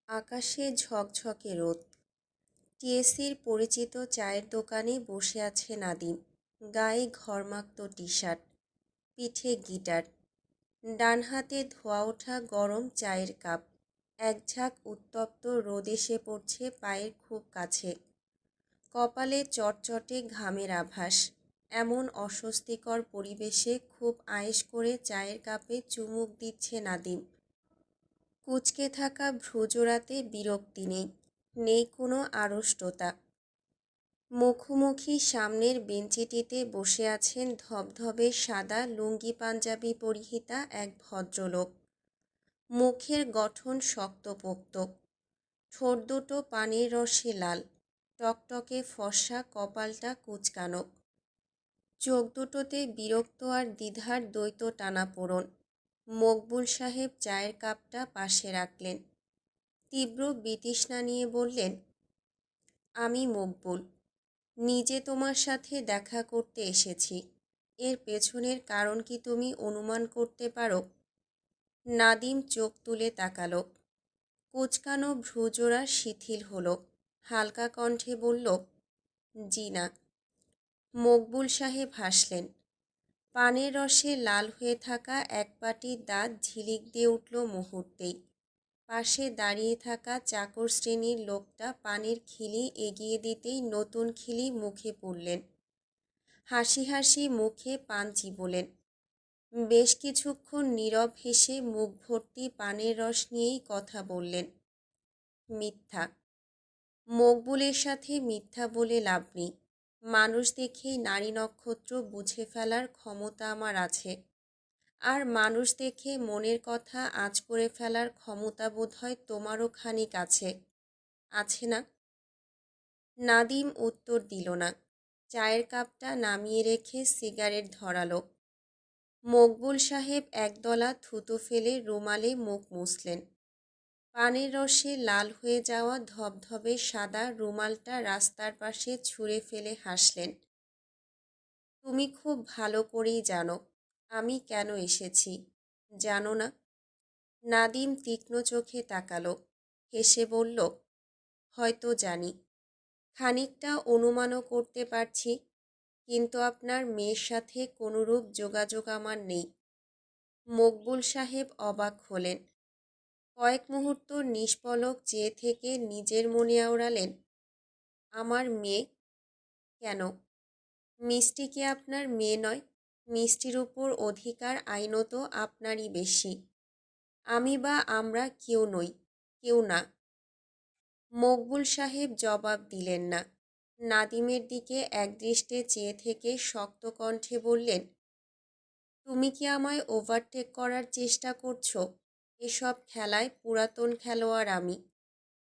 আকাশে ঝকঝকে রোদ। টিএসসির পরিচিত চায়ের দোকানে বসে আছে নাদিম। গায়ে ঘরমাক্ত টি শার্ট, পিঠে গিটার, ডান হাতে ধোয়া ওঠা গরম চায়ের কাপ। এক ঝাঁক উত্তপ্ত রোদ এসে পড়ছে পায়ের খুব কাছে। কপালে চটচটে ঘামের আভাস। এমন অস্বস্তিকর পরিবেশে খুব আয়েশ করে চায়ের কাপে চুমুক দিচ্ছে নাদিম। কুঁচকে থাকা ভ্রুজোড়াতে বিরক্তি নেই, নেই কোনো আড়ষ্টতা। মুখোমুখি সামনের বেঞ্চিটিতে বসে আছেন ধবধবে সাদা লুঙ্গি পাঞ্জাবি পরিহিতা এক ভদ্রলোক। মুখের গঠন শক্তপোক্ত, ঠোঁট দুটো পানির রসে লাল, টকটকে ফর্সা কপালটা কুঁচকানো। চোখ দুটোতে বিরক্ত আর দ্বিধার দ্বৈত টানাপোড়েন। মকবুল সাহেব চায়ের কাপটা পাশে রাখলেন। তীব্র বিতৃষ্ণা নিয়ে বললেন, আমি মকবুল, নিজে তোমার সাথে দেখা করতে এসেছি। এর পেছনের কারণ কি তুমি অনুমান করতে পারো? নাদিম চোখ তুলে তাকালো। কুঁচকানো ভ্রুজোড়া শিথিল হলো। হালকা কণ্ঠে বলল, জি না। মকবুল সাহেব হাসলেন। পানের রসে লাল হয়ে থাকা এক পাটি দাঁত ঝিলিক দিয়ে উঠল মুহূর্তেই। পাশে দাঁড়িয়ে থাকা চাকর শ্রেণীর লোকটা পানের খিলি এগিয়ে দিতেই নতুন খিলি মুখে পুরলেন। হাসি হাসি মুখে পান চিবোলেন। বেশ কিছুক্ষণ নীরব হেসে মুখ ভর্তি পানের রস নিয়েই কথা বললেন। মিথ্যা। মকবুলের সাথে মিথ্যা বলে লাভ নেই। মানুষ দেখেই নারী নক্ষত্র বুঝে ফেলার ক্ষমতা আমার আছে। আর মানুষ দেখে মনের কথা আঁচ করে ফেলার ক্ষমতা বোধহয় তোমারও খানিক আছে, আছে না? নাদিম উত্তর দিল না। চায়ের কাপটা নামিয়ে রেখে সিগারেট ধরালো। মকবুল সাহেব একদলা থুতো ফেলে রুমালে মুখ মুছলেন। পানের রসে লাল হয়ে যাওয়া ধবধবে সাদা রুমালটা রাস্তার পাশে ছুঁড়ে ফেলে হাসলেন। তুমি খুব ভালো করেই জানো আমি কেন এসেছি, জানো না? নাদিম তীক্ষ্ণ চোখে তাকালো, হেসে বলল, হয়তো জানি, খানিকটা অনুমানও করতে পারছি, কিন্তু আপনার মেয়ের সাথে কোনোরূপ যোগাযোগ আমার নেই। মকবুল সাহেব অবাক হলেন। কয়েক মুহূর্ত নিষ্পলক চেয়ে থেকে নিজের মনে আওড়ালেন, আমার মেয়ে? কেন? মিষ্টি কি আপনার মেয়ে নয়? মিষ্টির উপর অধিকার আইনত আপনারই বেশি। আমি বা আমরা কেউ নই, কেউ না। মকবুল সাহেব জবাব দিলেন না। নাদিমের দিকে একদৃষ্টে চেয়ে থেকে শক্ত কণ্ঠে বললেন, তুমি কি আমায় ওভারটেক করার চেষ্টা করছো? এসব খেলায় পুরাতন খেলোয়াড় আমি।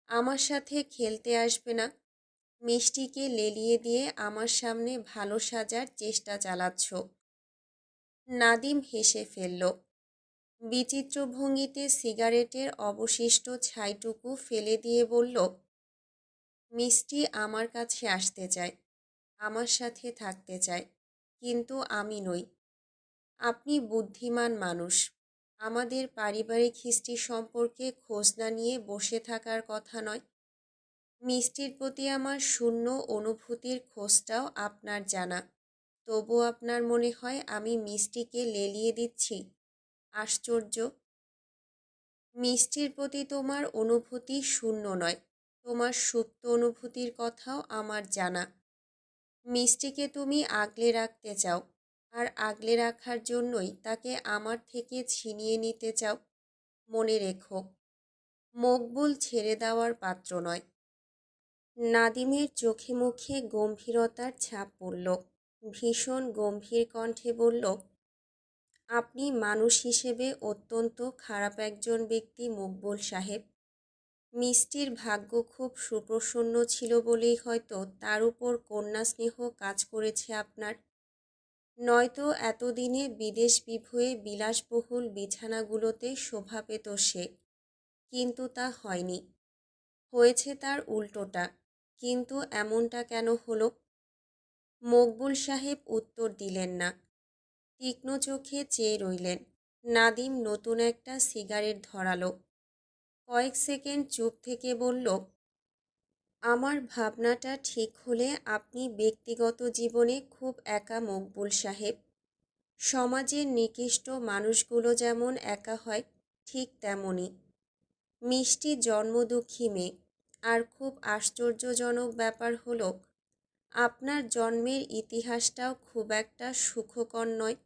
আমার সাথে খেলতে আসবে না? মিষ্টিকে লেলিয়ে দিয়ে আমার সামনে ভালো সাজার চেষ্টা চালাচ্ছ। নাদিম হেসে ফেলল। বিচিত্র ভঙ্গিতে সিগারেটের অবশিষ্ট ছাইটুকু ফেলে দিয়ে বলল, মিষ্টি আমার কাছে আসতে চায়, আমার সাথে থাকতে চায়, কিন্তু আমি নই। আপনি বুদ্ধিমান মানুষ। আমাদের পারিবারিক হিস্ট্রি সম্পর্কে খোঁজ না নিয়ে বসে থাকার কথা নয়। মিষ্টির প্রতি আমার শূন্য অনুভূতির খোঁজটাও আপনার জানা। তবু আপনার মনে হয় আমি মিষ্টিকে লেলিয়ে দিচ্ছি? আশ্চর্য। মিষ্টির প্রতি তোমার অনুভূতি শূন্য নয়, তোমার সুপ্ত অনুভূতির কথাও আমার জানা। মিষ্টিকে তুমি আগলে রাখতে চাও, আর আগলে রাখার জন্যই তাকে আমার থেকে ছিনিয়ে নিতে চাও। মনে রেখো, মকবুল ছেড়ে দেওয়ার পাত্র নয়। নাদিমের চোখে মুখে গম্ভীরতার ছাপ পড়ল। ভীষণ গম্ভীর কণ্ঠে বলল, আপনি মানুষ হিসেবে অত্যন্ত খারাপ একজন ব্যক্তি মকবুল সাহেব। মিষ্টির ভাগ্য খুব সুপ্রসন্ন ছিল বলেই হয়তো তার উপর কন্যা স্নেহ কাজ করেছে আপনার। নয়তো এতদিনে বিদেশ বিভুঁয়ে বিলাসবহুল বিছানাগুলোতে শোভা পেত সে। কিন্তু তা হয়নি। হয়েছে তার উল্টোটা। কিন্তু এমনটা কেন হলো? মকবুল সাহেব উত্তর দিলেন না। তীক্ষ্ণ চোখে চেয়ে রইলেন। নাদিম নতুন একটা সিগারেট ধরালো। কয়েক সেকেন্ড চুপ থেকে বলল, আমার ভাবনাটা ঠিক হলে আপনি ব্যক্তিগত জীবনে খুব একা মকবুল সাহেব। সমাজের নিকৃষ্ট মানুষগুলো যেমন একা হয়, ঠিক তেমনই। মিষ্টি জন্মদুঃখী মেয়ে। আর খুব আশ্চর্যজনক ব্যাপার হলো, আপনার জন্মের ইতিহাসটাও খুব একটা সুখকর নয়।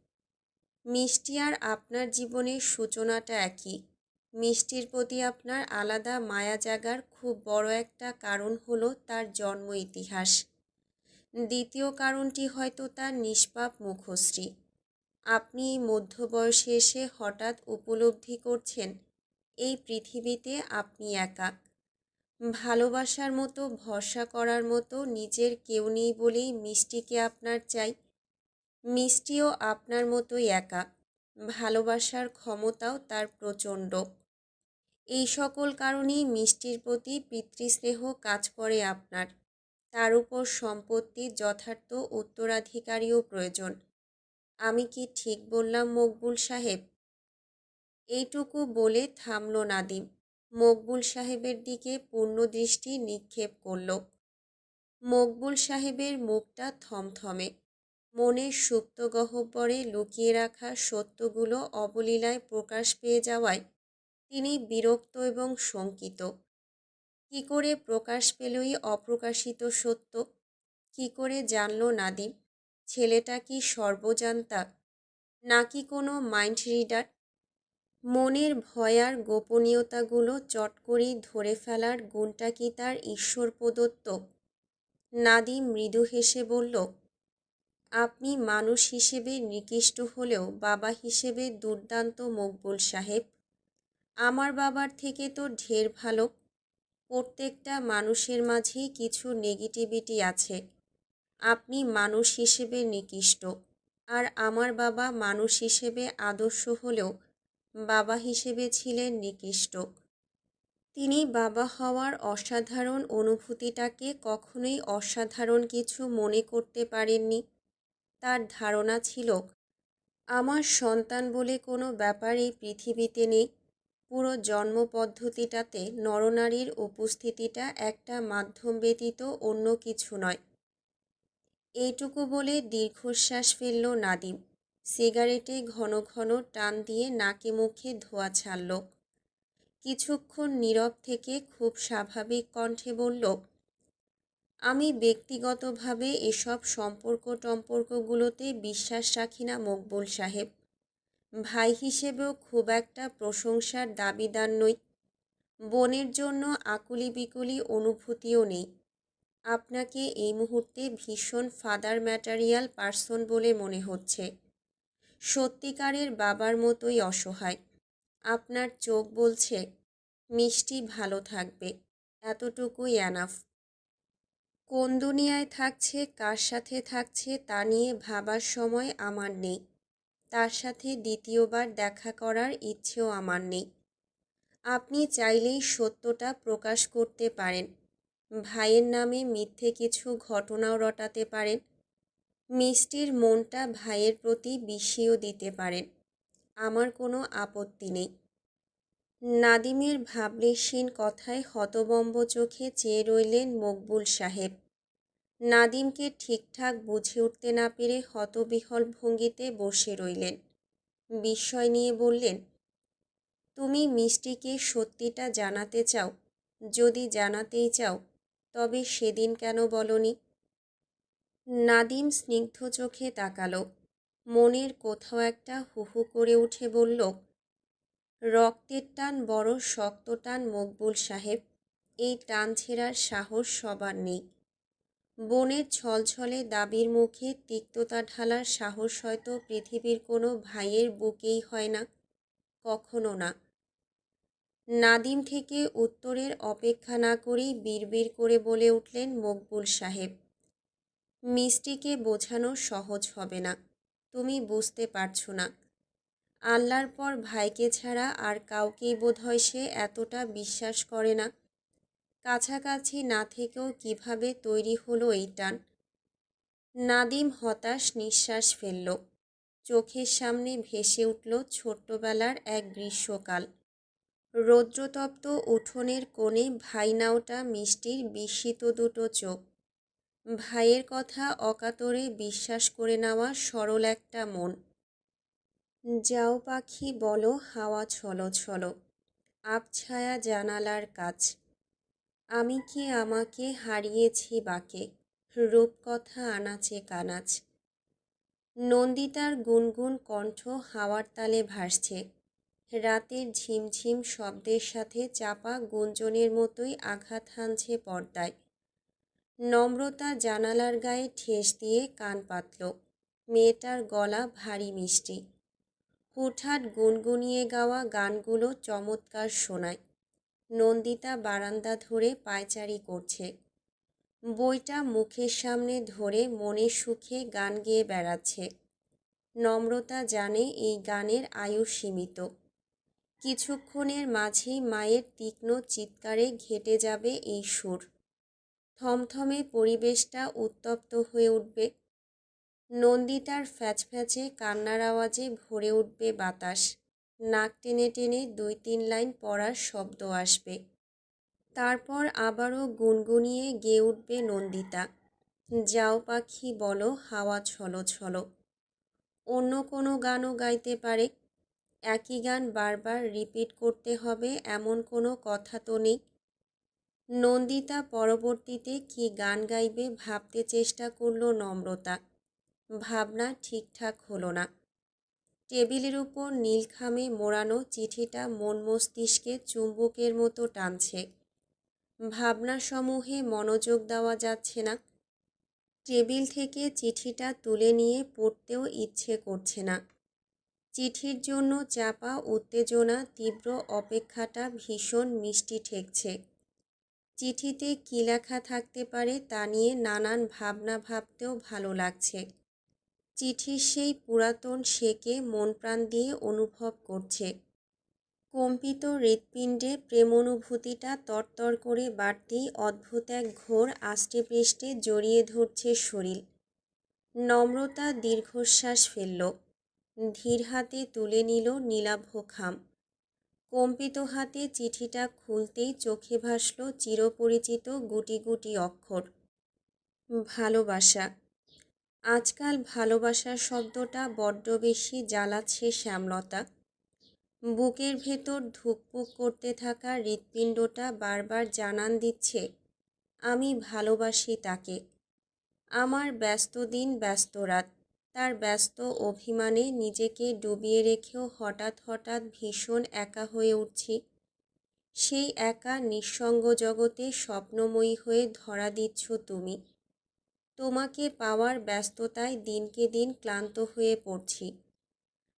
মিষ্টি আর আপনার জীবনের সূচনাটা একই। মিষ্টির প্রতি আপনার আলাদা মায়া জাগার খুব বড় একটা কারণ হলো তার জন্ম ইতিহাস। দ্বিতীয় কারণটি হয়তো তার নিষ্পাপ মুখশ্রী। আপনি এই মধ্যবয়সে এসে হঠাৎ উপলব্ধি করছেন এই পৃথিবীতে আপনি একা। ভালোবাসার মতো, ভরসা করার মতো নিজের কেউ নেই বলেই মিষ্টিকে আপনার চাই। মিষ্টিও আপনার মতোই একা। ভালোবাসার ক্ষমতাও তার প্রচণ্ড। এই সকল কারণেই মিষ্টির প্রতি পিতৃস্নেহ কাজ করে আপনার। তার উপর সম্পত্তির যথার্থ উত্তরাধিকারীও প্রয়োজন। আমি কি ঠিক বললাম মকবুল সাহেব? এইটুকু বলে থামল নাদিম। মকবুল সাহেবের দিকে পূর্ণ দৃষ্টি নিক্ষেপ করল। মকবুল সাহেবের মুখটা থমথমে। মনের সুপ্ত গহ্বরে লুকিয়ে রাখা সত্যগুলো অবলীলায় প্রকাশ পেয়ে যাওয়ায় তিনি বিরক্ত এবং শঙ্কিত। কি করে প্রকাশ পেল এই অপ্রকাশিত সত্য? কি করে জানল নাদিম? ছেলেটা কি সর্বজান্তা, নাকি কোনো মাইন্ড রিডার? মনের ভয় আর গোপনীয়তাগুলো চট করেই ধরে ফেলার গুণটা কি তার ঈশ্বর প্রদত্ত? নাদিম মৃদু হেসে বলল, আপনি মানুষ হিসেবে নিকৃষ্ট হলেও বাবা হিসেবে দুর্দান্ত মকবুল সাহেব। আমার বাবার থেকে তো ঢের ভালো। প্রত্যেকটা মানুষের মাঝেই কিছু নেগেটিভিটি আছে। আপনি মানুষ হিসেবে নিকৃষ্ট, আর আমার বাবা মানুষ হিসেবে আদর্শ হলেও বাবা হিসেবে ছিলেন নিকৃষ্ট। তিনি বাবা হওয়ার অসাধারণ অনুভূতিটাকে কখনোই অসাধারণ কিছু মনে করতে পারেননি। তার ধারণা ছিল, আমার সন্তান বলে কোনো ব্যাপার এই পৃথিবীতে নেই। পুরো জন্ম পদ্ধতিটাতে নরনারীর উপস্থিতিটা একটা মাধ্যম ব্যতীত অন্য কিছু নয়। এইটুকু বলে দীর্ঘশ্বাস ফেলল নাদিম। সিগারেটে ঘন ঘন টান দিয়ে নাকে মুখে ধোঁয়া ছাড়ল। কিছুক্ষণ নীরব থেকে খুব স্বাভাবিক কণ্ঠে বলল, আমি ব্যক্তিগতভাবে এসব সম্পর্কগুলোতে বিশ্বাস রাখি না মকবুল সাহেব। ভাই হিসেবেও খুব একটা প্রশংসার দাবিদার নই। বোনের জন্য আকুলি বিকুলি অনুভূতিও নেই। আপনাকে এই মুহূর্তে ভীষণ ফাদার ম্যাটারিয়াল পার্সন বলে মনে হচ্ছে। সত্যিকারের বাবার মতোই অসহায়। আপনার চোখ বলছে মিষ্টি ভালো থাকবে, এতটুকুই এনাফ। কোন দুনিয়ায় থাকছে, কার সাথে থাকছে তা নিয়ে ভাবার সময় আমার নেই। তার সাথে দ্বিতীয়বার দেখা করার ইচ্ছেও আমার নেই। আপনি চাইলেই সত্যটা প্রকাশ করতে পারেন। ভাইয়ের নামে মিথ্যে কিছু ঘটনাও রটাতে পারেন। মিষ্টির মনটা ভাইয়ের প্রতি বিষিয়ে দিতে পারেন। আমার কোনো আপত্তি নেই। নাদিমের ভাবলেশহীন কথায় হতবম্ব চোখে চেয়ে রইলেন মকবুল সাহেব। নাদিমকে ঠিকঠাক বুঝে উঠতে না পেরে হতবিহ্বল ভঙ্গিতে বসে রইলেন। বিস্ময় নিয়ে বললেন, তুমি মিষ্টিকে সত্যিটা জানাতে চাও? যদি জানাতেই চাও, তবে সেদিন কেন বলনি? নাদিম স্নিগ্ধ চোখে তাকালো। মনের কোথাও একটা হুহু করে উঠে বলল, রক্তের টান বড় শক্ত টান মকবুল সাহেব। এই টান ছেঁড়ার সাহস সবার নেই। বোনের ছলছলে দাবির মুখে তিক্ততা ঢালার সাহস হয়তো পৃথিবীর কোনো ভাইয়ের বুকেই হয় না, কখনো না। নাদিম থেকে উত্তরের অপেক্ষা না করেই বিড়বিড় করে বলে উঠলেন মকবুল সাহেব, মিষ্টিকে বোঝানো সহজ হবে না। তুমি বুঝতে পারছো না। আল্লাহর পর ভাইকে ছাড়া আর কাউকেই বোধহয় সে এতটা বিশ্বাস করে না। কাছাকাছি না থেকেও কিভাবে তৈরি হলো এই টান? নাদিম হতাশ নিঃশ্বাস ফেলল। চোখের সামনে ভেসে উঠল ছোট্টবেলার এক গ্রীষ্মকাল। রৌদ্রতপ্ত উঠোনের কোণে ভাইনাওটা মিষ্টির বিস্মিত দুটো চোখ, ভাইয়ের কথা অকাতরে বিশ্বাস করে নেওয়া সরল একটা মন। যাও পাখি বলো হাওয়া ছলো ছলো, আবছায়া জানালার কাছ। আমি কি আমাকে হারিয়েছি বাকে, রূপকথা আনাচে কানাচ। নন্দিতার গুনগুন কণ্ঠ হাওয়ার তালে ভাসছে, রাতের ঝিমঝিম শব্দের সাথে চাপা গুঞ্জনের মতোই আঘাত হানছে পর্দায়। নম্রতা জানালার গায়ে ঠেস দিয়ে কান পাতল। মেয়েটার গলা ভারী মিষ্টি, হুটহাট গুনগুনিয়ে গাওয়া গানগুলো চমৎকার শোনায়। নন্দিতা বারান্দা ধরে পায়চারি করছে, বইটা মুখের সামনে ধরে মনে সুখে গান গেয়ে বেড়াচ্ছে। নম্রতা জানে এই গানের আয়ু সীমিত, কিছুক্ষণের মাঝেই মায়ের তীক্ষ্ণ চিৎকারে ঘেটে যাবে এই সুর। থমথমে পরিবেশটা উত্তপ্ত হয়ে উঠবে। নন্দিতার ফ্যাচফ্যাচে কান্নার আওয়াজে ভরে উঠবে বাতাস। নাক টেনে টেনে ২-৩ লাইন পড়ার শব্দ আসবে। তারপর আবারও গুনগুনিয়ে গেয়ে উঠবে নন্দিতা, যাও পাখি বলো হাওয়া ছলো ছলো। অন্য কোনো গানও গাইতে পারে, একই গান বারবার রিপিট করতে হবে এমন কোনো কথা তো নেই। নন্দিতা পরবর্তীতে কি গান গাইবে ভাবতে চেষ্টা করল নম্রতা। ভাবনা ঠিকঠাক হলো না। টেবিলের উপর নীলখামে মোড়ানো চিঠিটা মন মস্তিষ্কে চুম্বকের মতো টানছে। ভাবনাসমূহে মনোযোগ দেওয়া যাচ্ছে না। টেবিল থেকে চিঠিটা তুলে নিয়ে পড়তেও ইচ্ছে করছে না। চিঠির জন্য চাপা উত্তেজনা, তীব্র অপেক্ষাটা ভীষণ মিষ্টি ঠেকছে। চিঠিতে কী লেখা থাকতে পারে তা নিয়ে নানান ভাবনা ভাবতেও ভালো লাগছে। চিঠির সেই পুরাতন সেকে মন প্রাণ দিয়ে অনুভব করছে। কম্পিত হৃৎপিণ্ডে প্রেমানুভূতিটা তরতর করে বাড়তেই অদ্ভুত এক ঘোর আষ্টেপৃষ্ঠে জড়িয়ে ধরছে শরীর। নম্রতা দীর্ঘশ্বাস ফেলল, ধীর হাতে তুলে নিল নীলাভ খাম। কম্পিত হাতে চিঠিটা খুলতেই চোখে ভাসল চিরপরিচিত গুটি গুটি অক্ষর, ভালোবাসা। আজকাল ভালোবাসা শব্দটা বড্ড বেশি জ্বালাচ্ছে শ্যামলতা। বুকের ভেতর ধুকপুক করতে থাকা হৃৎপিণ্ডটা বারবার জানান দিচ্ছে, আমি ভালোবাসি তাকে। আমার ব্যস্ত দিন ব্যস্ত রাত, তার ব্যস্ত অভিমানে নিজেকে ডুবিয়ে রেখেও হঠাৎ হঠাৎ ভীষণ একা হয়ে উঠছি। সেই একা নিঃসঙ্গ জগতে স্বপ্নময়ী হয়ে ধরা দিচ্ছ তুমি। তোমাকে পাওয়ার ব্যস্ততায় দিনকে দিন ক্লান্ত হয়ে পড়ছি।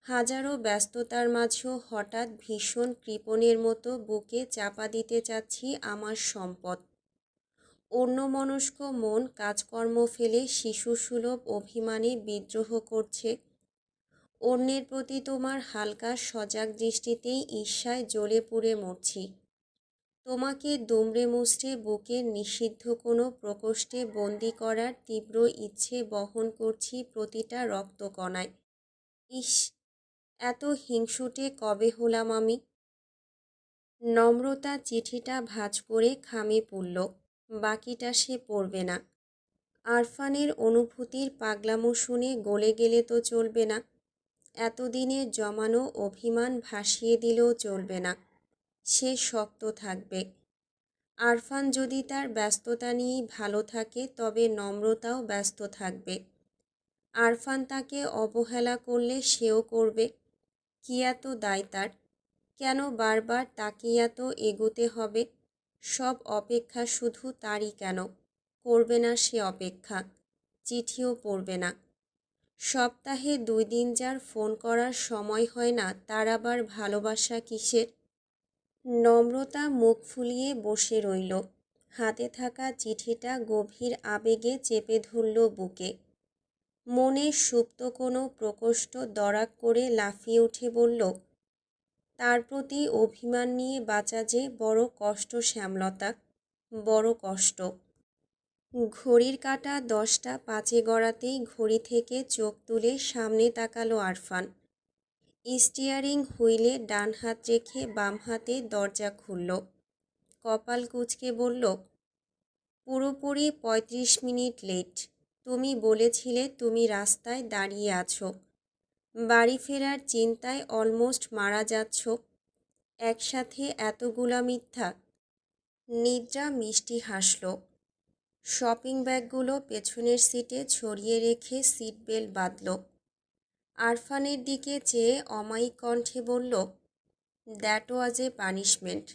হাজারো ব্যস্ততার মাঝেও হঠাৎ ভীষণ কৃপণের মতো বুকে চাপা দিতে চাচ্ছি আমার সম্পদ। অন্যমনস্ক মন কাজকর্ম ফেলে শিশুসুলভ অভিমানে বিদ্রোহ করছে। অন্যের প্রতি তোমার হালকা সজাগ দৃষ্টিতেই ঈর্ষায় জ্বলে পুড়ে মরছি। তোমাকে দুমড়ে মুচড়ে বুকের নিষিদ্ধ কোনো প্রকোষ্ঠে বন্দি করার তীব্র ইচ্ছে বহন করছি প্রতিটা রক্তকণায়। ইস, এত হিংসুটে কবে হলাম আমি। নম্রতা চিঠিটা ভাঁজ করে খামে পুরল, বাকিটা সে পড়বে না। আরফানের অনুভূতির পাগলামো শুনে গলে গেলে তো চলবে না। এতদিনের জমানো অভিমান ভাসিয়ে দিলেও চলবে না। সে শক্ত থাকবে। আরফান যদি তার ব্যস্ততা নিয়েই ভালো থাকে তবে নম্রতাও ব্যস্ত থাকবে। আরফান তাকে অবহেলা করলে সেও করবে। কি এত দায় তার? কেন বারবার তাকেই এত এগোতে হবে? সব অপেক্ষা শুধু তারই কেন? করবে না সে অপেক্ষা, চিঠিও পড়বে না। সপ্তাহে 2 দিন যার ফোন করার সময় হয় না তার আবার ভালোবাসা কিসের? নম্রতা মুখ ফুলিয়ে বসে রইল। হাতে থাকা চিঠিটা গভীর আবেগে চেপে ধরল বুকে। মনে সুপ্ত কোনো প্রকোষ্ঠ দরাক করে লাফিয়ে উঠে বলল, তার প্রতি অভিমান নিয়ে বাঁচা যে বড় কষ্ট শ্যামলতা, বড় কষ্ট। ঘড়ির কাঁটা 10টা 5 গড়াতেই ঘড়ি থেকে চোখ তুলে সামনে তাকালো আরফান। স্টিয়ারিং হুইলে ডান হাত রেখে বাম হাতে দরজা খুলল। কপাল কুঁচকে বলল, পুরোপুরি ৩৫ মিনিট লেট। তুমি বলেছিলে তুমি রাস্তায় দাঁড়িয়ে আছো। বাড়ি ফেরার চিন্তায় অলমোস্ট মারা যাচ্ছ। একসাথে এতগুলা মিথ্যা। নিদ্রা মিষ্টি হাসল। শপিং ব্যাগগুলো পেছনের সিটে ছড়িয়ে রেখে সিট বেল্ট বাঁধল। আরফানের দিকে চেয়ে অমায়িক কণ্ঠে বলল, দ্যাট ওয়াজ এ পানিশমেন্ট।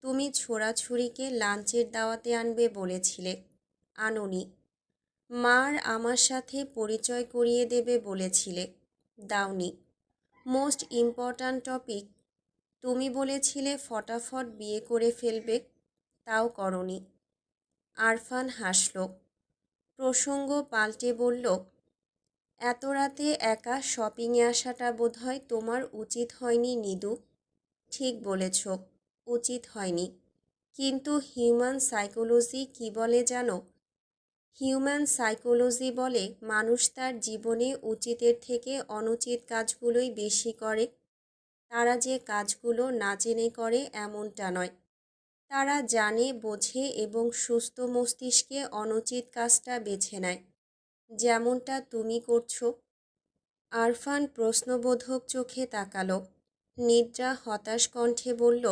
তুমি ছোড়াছুড়িকে লাঞ্চের দাওয়াতে আনবে বলেছিলে, আনোনি। মার আমার সাথে পরিচয় করিয়ে দেবে বলেছিলে, দাওনি। মোস্ট ইম্পর্ট্যান্ট টপিক, তুমি বলেছিলে ফটাফট বিয়ে করে ফেলবে, তাও করনি। আরফান হাসল। প্রসঙ্গ পাল্টে বলল, এত রাতে একা শপিংয়ে আসাটা বোধহয় তোমার উচিত হয়নি নিদু। ঠিক বলেছ, উচিত হয়নি। কিন্তু হিউম্যান সাইকোলজি কি বলে জানো? হিউম্যান সাইকোলজি বলে মানুষ তার জীবনে উচিতের থেকে অনুচিত কাজগুলোই বেশি করে। তারা যে কাজগুলো না জেনে করে এমনটা নয়। তারা জানে, বোঝে এবং সুস্থ মস্তিষ্কে অনুচিত কাজটা বেছে নেয়, যেমনটা তুমি করছো। আরফান প্রশ্নবোধক চোখে তাকালো। নিদ্রা হতাশ কণ্ঠে বলল,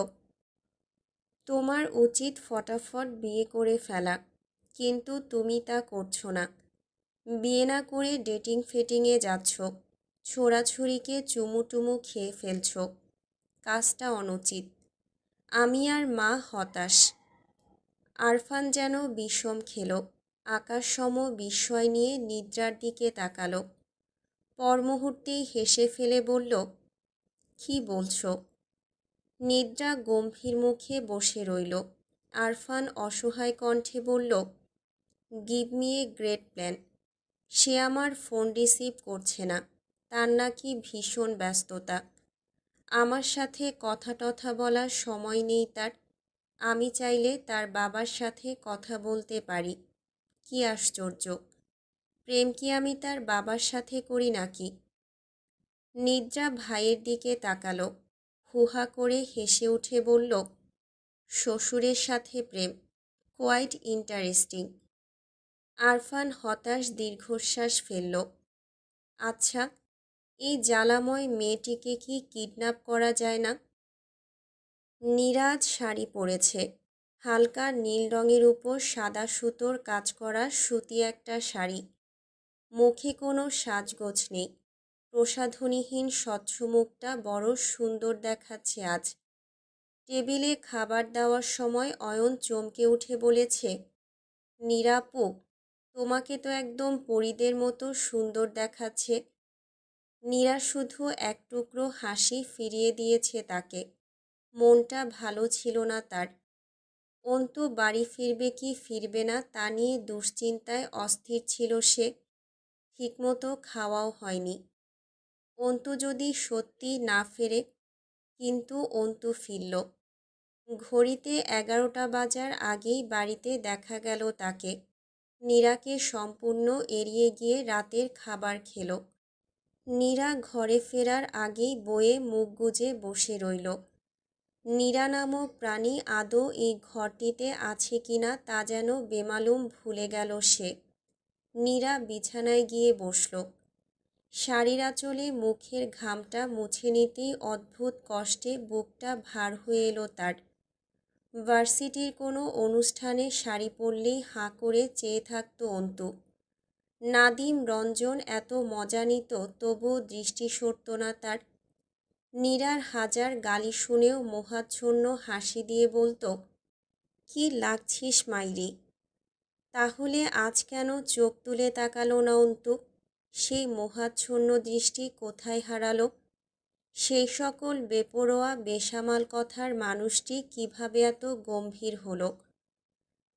তোমার উচিত ফটাফট বিয়ে করে ফেলা, কিন্তু তুমি তা করছো না। বিয়ে না করে ডেটিং ফেটিংয়ে যাচ্ছ, ছোড়াছুড়িকে চুমুটুমু খেয়ে ফেলছ। কাজটা অনুচিত। আমি আর মা হতাশ। আরফান যেন বিষম খেল। আকাশসম বিস্ময় নিয়ে নিদ্রার দিকে তাকালো। পর মুহূর্তেই হেসে ফেলে বলল, কি বলছো? নিদ্রা গম্ভীর মুখে বসে রইল। আরফান অসহায় কণ্ঠে বলল, give me a great plan. সে আমার ফোন রিসিভ করছে না, তার নাকি ভীষণ ব্যস্ততা। আমার সাথে কথা টথা বলার সময় নেই তার। আমি চাইলে তার বাবার সাথে কথা বলতে পারি। কি আশ্চর্য! প্রেম কি আমি তার বাবার সাথে করি নাকি? নিদ্রা ভাইয়ের দিকে তাকালো। হুহা করে হেসে উঠে বলল, শ্বশুরের সাথে প্রেম, কোয়াইট ইন্টারেস্টিং। আরফান হতাশ দীর্ঘশ্বাস ফেলল। আচ্ছা, এই জ্বালাময় মেয়েটিকে কি কিডন্যাপ করা যায় না? নিরাজ শাড়ি পরেছে। হালকা নীল রঙের উপর সাদা সুতোর কাজ করা সুতি একটা শাড়ি। মুখে কোনো সাজগোজ নেই। প্রসাধনীহীন স্বচ্ছ মুখটা বড় সুন্দর দেখাচ্ছে আজ। টেবিলে খাবার দেওয়ার সময় অয়ন চমকে উঠে বলেছে, নিরাপু, তোমাকে তো একদম পরীদের মতো সুন্দর দেখাচ্ছে। নীরা শুধু এক টুকরো হাসি ফিরিয়ে দিয়েছে তাকে। মনটা ভালো ছিল না তার। অন্তু বাড়ি ফিরবে কি ফিরবে না তা নিয়ে দুশ্চিন্তায় অস্থির ছিল সে। ঠিকমতো খাওয়াও হয়নি। অন্তু যদি সত্যি না ফেরে। কিন্তু অন্তু ফিরল। ঘড়িতে 11টা বাজার আগেই বাড়িতে দেখা গেল তাকে। নীরাকে সম্পূর্ণ এড়িয়ে গিয়ে রাতের খাবার খেল। নীরা ঘরে ফেরার আগেই বইয়ে মুখ গুজে বসে রইল। নীরা নামক প্রাণী আদৌ এই ঘরটিতে আছে কিনা তা যেন বেমালুম ভুলে গেল সে। নীরা বিছানায় গিয়ে বসল। শাড়ির আঁচলে মুখের ঘামটা মুছে নিতেই অদ্ভুত কষ্টে বুকটা ভার হয়ে এলো তার। ভার্সিটির কোনো অনুষ্ঠানে শাড়ি পরলেই হাঁ করে চেয়ে থাকত অন্তু। নাদিম রঞ্জন এত মজা নিত, তবুও দৃষ্টি সরত না তার। নীরার হাজার গালি শুনেও মোহাচ্ছন্ন হাসি দিয়ে বলতো, কি লাগছিস মাইরি। তাহলে আজ কেন চোখ তুলে তাকালো না অন্তু? সেই মোহাচ্ছন্ন দৃষ্টি কোথায় হারালো? সেই সকল বেপরোয়া বেসামাল কথার মানুষটি কিভাবে এত গম্ভীর হলো?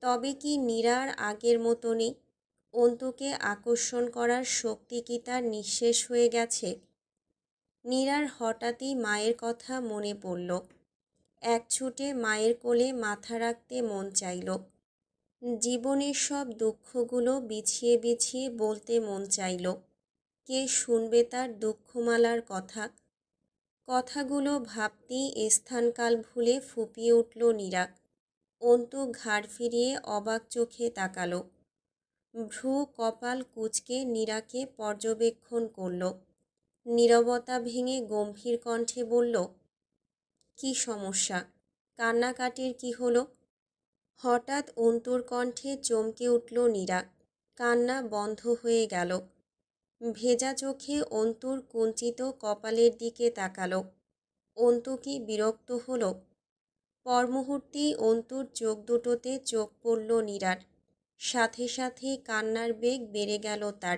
তবে কি নীরার আগের মতো নেই? অন্তুকে আকর্ষণ করার শক্তি কি তার নিঃশেষ হয়ে গেছে? নীরার হঠাৎই মায়ের কথা মনে পড়ল। এক ছুটে মায়ের কোলে মাথা রাখতে মন চাইল। জীবনের সব দুঃখগুলো বিছিয়ে বিছিয়ে বলতে মন চাইল। কে শুনবে তার দুঃখমালার কথা? কথাগুলো ভাবতেই স্থানকাল ভুলে ফুঁপিয়ে উঠল নীরা। অন্তু ঘাড় ফিরিয়ে অবাক চোখে তাকালো। ভ্রু কপাল কুঁচকে নীরাকে পর্যবেক্ষণ করল। নীরবতা ভেঙে গম্ভীর কণ্ঠে বলল, কি সমস্যা? কান্নাকাটির কি হলো? হঠাৎ অন্তুর কণ্ঠে চমকে উঠল নীরা। কান্না বন্ধ হয়ে গেল। ভেজা চোখে অন্তুর কুঞ্চিত কপালের দিকে তাকালো। অন্তু কি বিরক্ত হলো? পর মুহূর্তেই অন্তুর চোখ দুটোতে চোখ পড়ল নীরার। সাথে সাথে কান্নার বেগ বেড়ে গেল তার।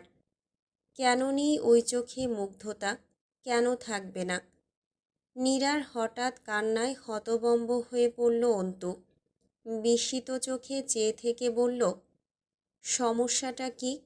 কেন নেই ওই চোখে মুগ্ধতা? কেন থাকবে না? নীরার হঠাৎ কান্নায় হতবম্ব হয়ে পড়ল অন্তু। বিস্মিত চোখে চেয়ে থেকে বলল, সমস্যাটা কি?